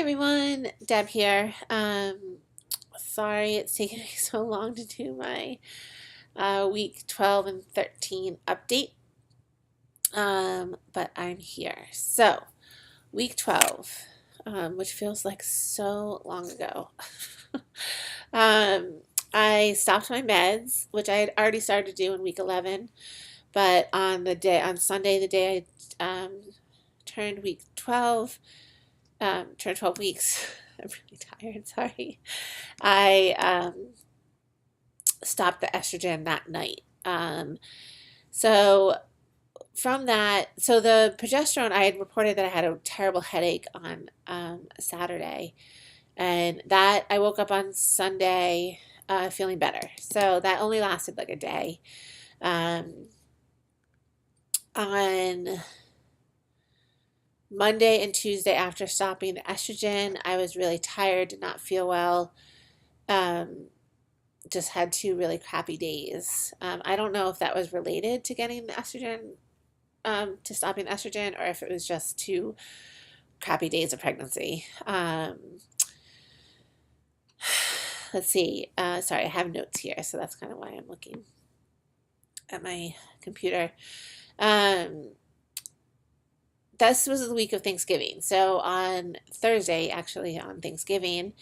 Everyone, Deb here. Sorry it's taken me so long to do my week 12 and 13 update, but I'm here. So, week 12, which feels like so long ago. um, I stopped my meds, which I had already started to do in week 11, but on Sunday, the day I turned week 12, turned 12 weeks. I'm really tired, sorry. I stopped the estrogen that night. So from that, so the progesterone, I had reported that I had a terrible headache on Saturday, and that I woke up on Sunday feeling better. So that only lasted like a day. On Monday and Tuesday after stopping the estrogen, I was really tired, did not feel well. Just had two really crappy days. I don't know if that was related to getting the estrogen, to stopping the estrogen, or if it was just two crappy days of pregnancy. Let's see. Sorry, I have notes here, so that's kind of why I'm looking at my computer. This was the week of Thanksgiving. So on Thursday, actually on Thanksgiving,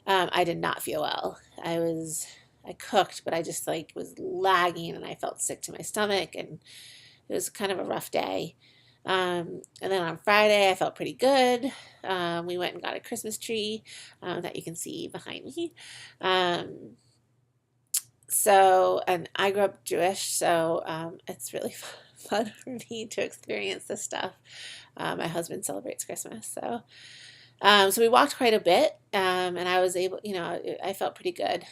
I did not feel well. I cooked, but I just like was lagging and I felt sick to my stomach and it was kind of a rough day. And then on Friday, I felt pretty good. We went and got a Christmas tree that you can see behind me. And I grew up Jewish, so it's really fun for me to experience this stuff. My husband celebrates Christmas, so we walked quite a bit, and I was able, I felt pretty good.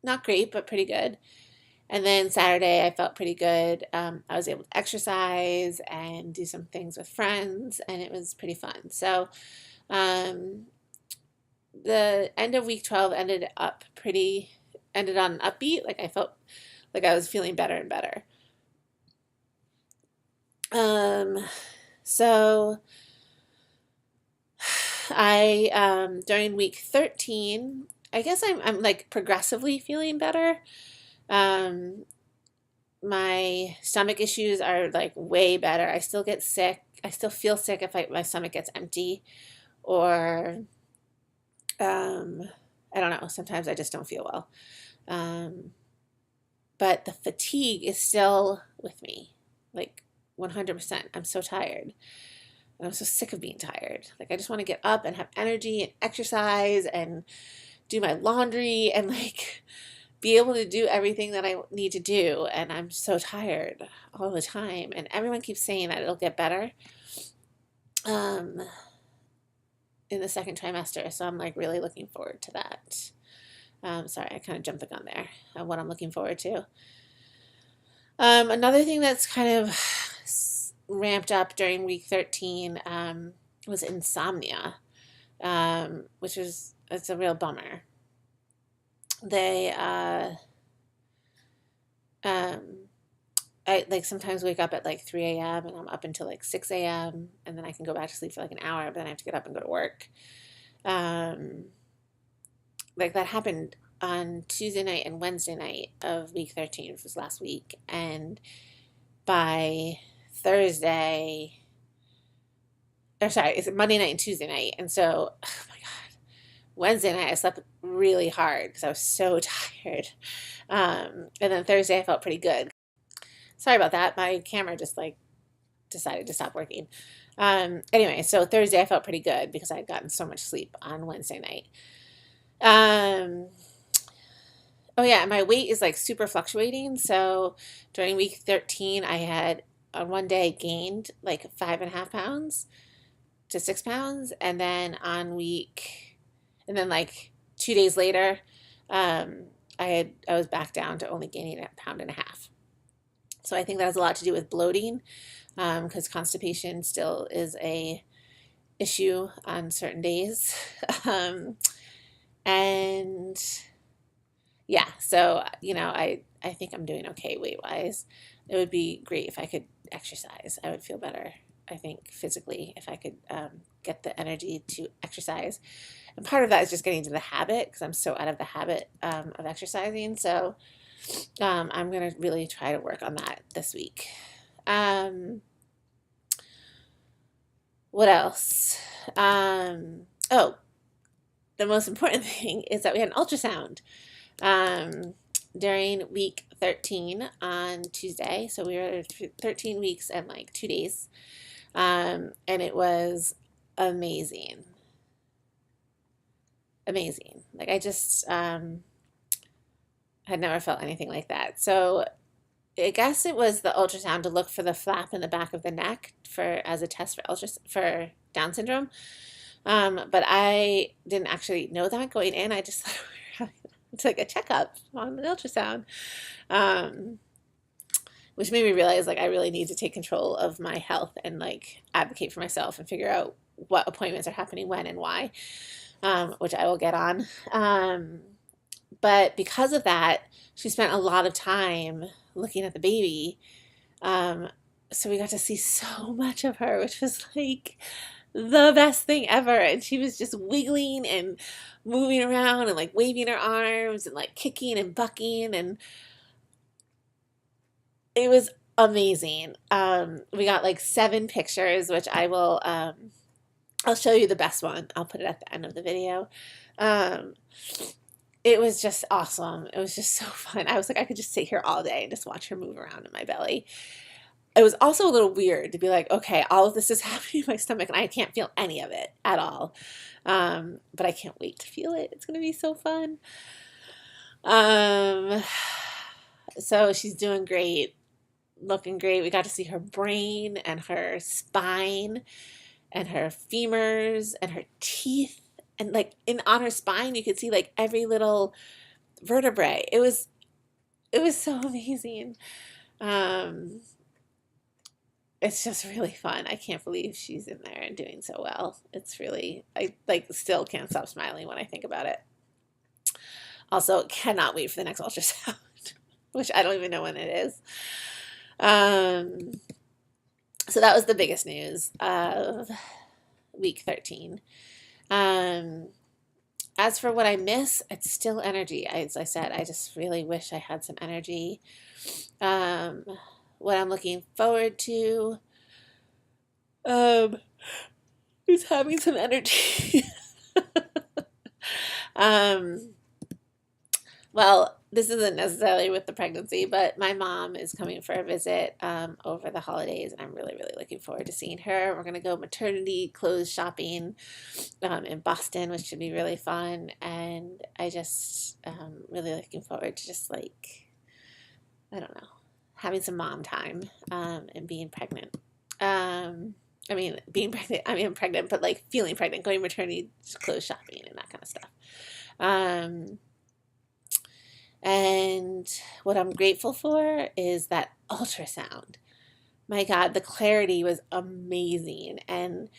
Not great, but pretty good. And then Saturday, I felt pretty good. I was able to exercise and do some things with friends, and it was pretty fun. So the end of week 12 ended on an upbeat. Like I felt like I was feeling better and better. So I during week 13, I guess I'm like progressively feeling better. My stomach issues are like way better. I still get sick. I still feel sick if my stomach gets empty, or I don't know. Sometimes I just don't feel well. But the fatigue is still with me, like 100%. I'm so tired. And I'm so sick of being tired. Like I just want to get up and have energy and exercise and do my laundry and like be able to do everything that I need to do. And I'm so tired all the time. And everyone keeps saying that it'll get better in the second trimester. So I'm like really looking forward to that. Sorry, I kind of jumped the gun there on what I'm looking forward to. Another thing that's kind of ramped up during week 13 was insomnia, which it's a real bummer. I like sometimes wake up at like 3 a.m. and I'm up until like 6 a.m. and then I can go back to sleep for like an hour, but then I have to get up and go to work. Like that happened on Tuesday night and Wednesday night of week 13, which was last week. And by Thursday, or sorry, it's Monday night and Tuesday night. And so, oh my God, Wednesday night I slept really hard because I was so tired. And then Thursday I felt pretty good. Sorry about that. My camera just like decided to stop working. Anyway, so Thursday I felt pretty good because I had gotten so much sleep on Wednesday night. Oh yeah, my weight is like super fluctuating. So during week 13, I had on one day gained like 5.5 pounds to 6 pounds, and then like 2 days later, I was back down to only gaining 1.5 pounds. So I think that has a lot to do with bloating, because constipation still is a issue on certain days. And yeah, so I think I'm doing okay weight wise. It would be great if I could exercise. I would feel better I think, physically, if I could get the energy to exercise. And part of that is just getting into the habit, because I'm so out of the habit of exercising. So I'm going to really try to work on that this week. What else? Oh, the most important thing is that we had an ultrasound during week 13 on Tuesday. So we were 13 weeks and like 2 days. And it was amazing. Amazing. Like, I just had never felt anything like that. So I guess it was the ultrasound to look for the flap in the back of the neck as a test for Down syndrome. But I didn't actually know that going in. I just thought it's like a checkup on the ultrasound, which made me realize like I really need to take control of my health and like advocate for myself and figure out what appointments are happening when and why, which I will get on. But because of that, she spent a lot of time looking at the baby. So we got to see so much of her, which was like the best thing ever. And she was just wiggling and moving around and like waving her arms and like kicking and bucking, and it was amazing. We got like 7 pictures, which I'll show you the best one. I'll put it at the end of the video. It was just awesome. It was just so fun. I was like, I could just sit here all day and just watch her move around in my belly. It was also a little weird to be like, okay, all of this is happening in my stomach and I can't feel any of it at all. But I can't wait to feel it. It's going to be so fun. So she's doing great, looking great. We got to see her brain and her spine and her femurs and her teeth. And like on her spine, you could see like every little vertebrae. It was so amazing. It's just really fun. I can't believe she's in there and doing so well. It's really, I like still can't stop smiling when I think about it. Also, cannot wait for the next ultrasound, which I don't even know when it is. So that was the biggest news of week 13. As for what I miss, it's still energy. As I said, I just really wish I had some energy. What I'm looking forward to is having some energy. Well, this isn't necessarily with the pregnancy, but my mom is coming for a visit over the holidays, and I'm really, really looking forward to seeing her. We're going to go maternity clothes shopping in Boston, which should be really fun, and I just really looking forward to just like, I don't know, having some mom time and being pregnant. Being pregnant, I mean, I'm pregnant, but like feeling pregnant, going maternity clothes shopping and that kind of stuff. And what I'm grateful for is that ultrasound. My God, the clarity was amazing. And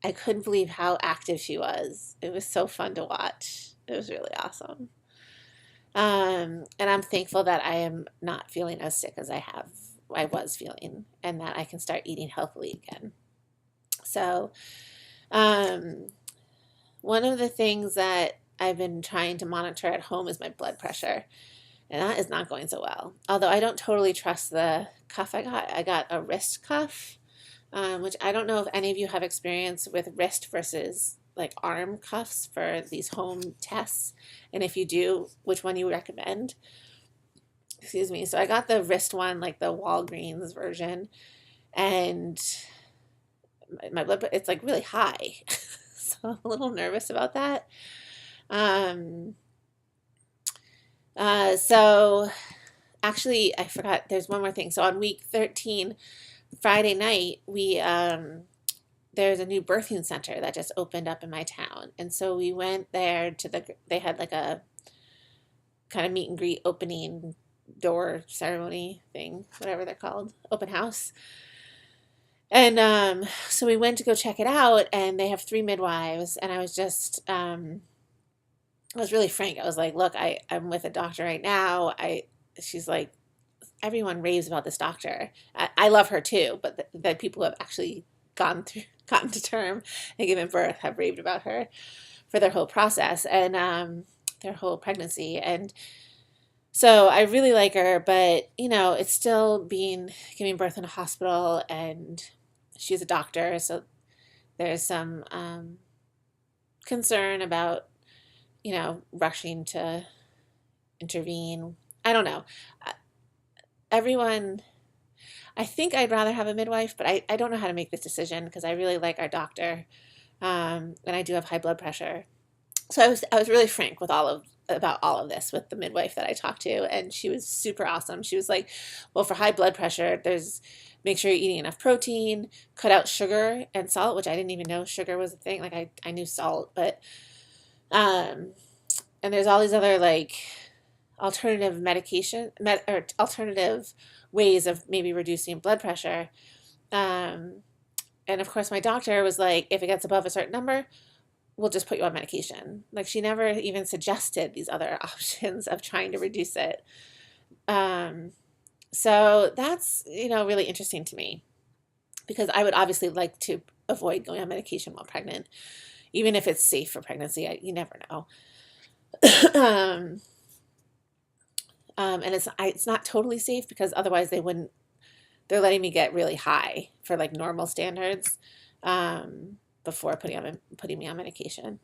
I couldn't believe how active she was. It was so fun to watch. It was really awesome. And I'm thankful that I am not feeling as sick as I was feeling, and that I can start eating healthily again. So, one of the things that I've been trying to monitor at home is my blood pressure, and that is not going so well. Although I don't totally trust the cuff I got. I got a wrist cuff, which I don't know if any of you have experience with wrist versus like arm cuffs for these home tests. And if you do, which one you recommend? Excuse me. So I got the wrist one, like the Walgreens version, and my blood, it's like really high. So I'm a little nervous about that. So actually I forgot, there's one more thing. So on week 13, Friday night, there's a new birthing center that just opened up in my town. And so we went there they had like a kind of meet and greet opening door ceremony thing, whatever they're called, open house. And so we went to go check it out, and they have 3 midwives. And I was just, I was really frank. I was like, look, I'm with a doctor right now. She's like, everyone raves about this doctor. I love her too, but the people who have actually gotten to term and given birth have raved about her for their whole process and their whole pregnancy. And so I really like her, but it's still giving birth in a hospital, and she's a doctor, so there's some concern about rushing to intervene. I don't know. Everyone, I think I'd rather have a midwife, but I don't know how to make this decision because I really like our doctor, and I do have high blood pressure. So I was really frank about all of this with the midwife that I talked to, and she was super awesome. She was like, well, for high blood pressure, make sure you're eating enough protein, cut out sugar and salt, which I didn't even know sugar was a thing. Like I knew salt, but and there's all these other like alternative or alternative ways of maybe reducing blood pressure. And of course my doctor was like, if it gets above a certain number, we'll just put you on medication. Like she never even suggested these other options of trying to reduce it. So that's, really interesting to me because I would obviously like to avoid going on medication while pregnant, even if it's safe for pregnancy. You never know. And it's not totally safe because otherwise they're letting me get really high for like normal standards, before putting me on medication.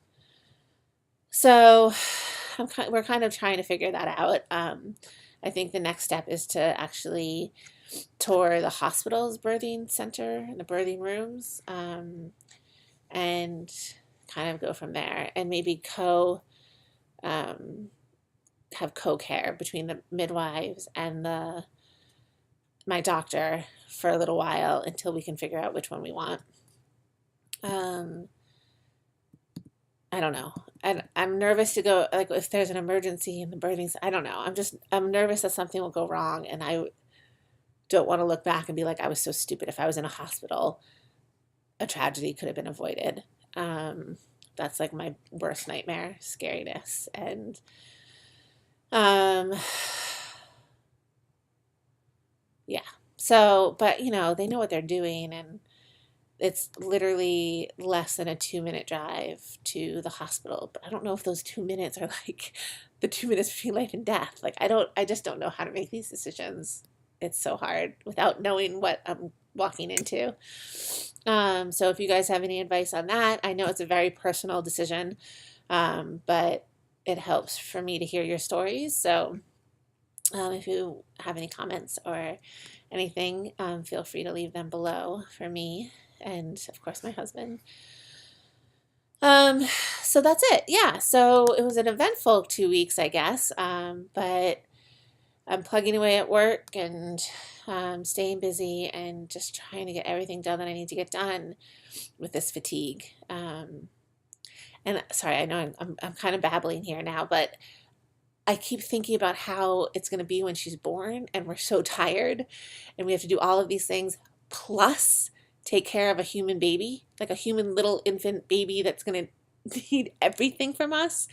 So we're kind of trying to figure that out. I think the next step is to actually tour the hospital's birthing center and the birthing rooms, and kind of go from there, and maybe have co-care between the midwives and my doctor for a little while until we can figure out which one we want. I don't know. I'm nervous to go, like, if there's an emergency in the birthing, I don't know. I'm nervous that something will go wrong, and I don't want to look back and be like, I was so stupid. If I was in a hospital, a tragedy could have been avoided. That's like my worst nightmare, scariness. And yeah. So, but they know what they're doing, and it's literally less than a 2-minute drive to the hospital. But I don't know if those 2 minutes are like the 2 minutes between life and death. Like I just don't know how to make these decisions. It's so hard without knowing what I'm walking into. So if you guys have any advice on that, I know it's a very personal decision, but it helps for me to hear your stories. So if you have any comments or anything, feel free to leave them below for me and, of course, my husband. So that's it. Yeah, so it was an eventful 2 weeks, I guess, but I'm plugging away at work and staying busy and just trying to get everything done that I need to get done with this fatigue. And sorry, I know I'm kind of babbling here now, but I keep thinking about how it's going to be when she's born and we're so tired and we have to do all of these things plus take care of a human baby, like a human little infant baby that's going to need everything from us.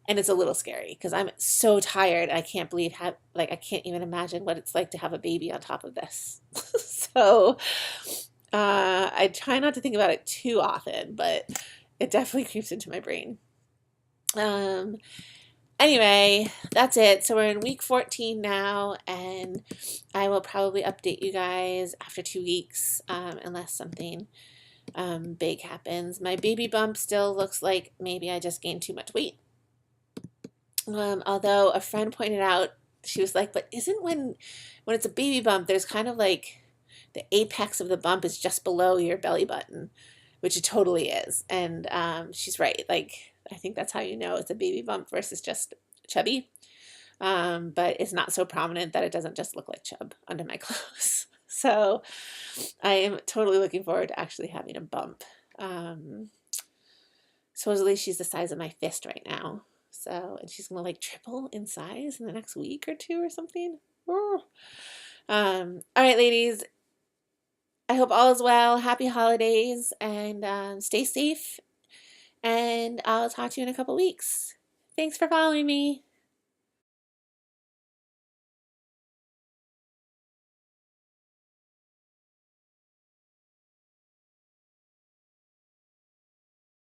And it's a little scary because I'm so tired. I can't believe I can't even imagine what it's like to have a baby on top of this. So I try not to think about it too often, but it definitely creeps into my brain. Anyway, that's it. So we're in week 14 now, and I will probably update you guys after 2 weeks, unless something big happens. My baby bump still looks like maybe I just gained too much weight. Although a friend pointed out, she was like, but isn't when it's a baby bump, there's kind of like the apex of the bump is just below your belly button, which it totally is. And she's right. Like, I think that's how you know it's a baby bump versus just chubby. But it's not so prominent that it doesn't just look like chub under my clothes. So I am totally looking forward to actually having a bump. Supposedly she's the size of my fist right now. So, and she's going to like triple in size in the next week or 2 or something. All right, ladies. I hope all is well. Happy holidays and stay safe. And I'll talk to you in a couple weeks. Thanks for following me.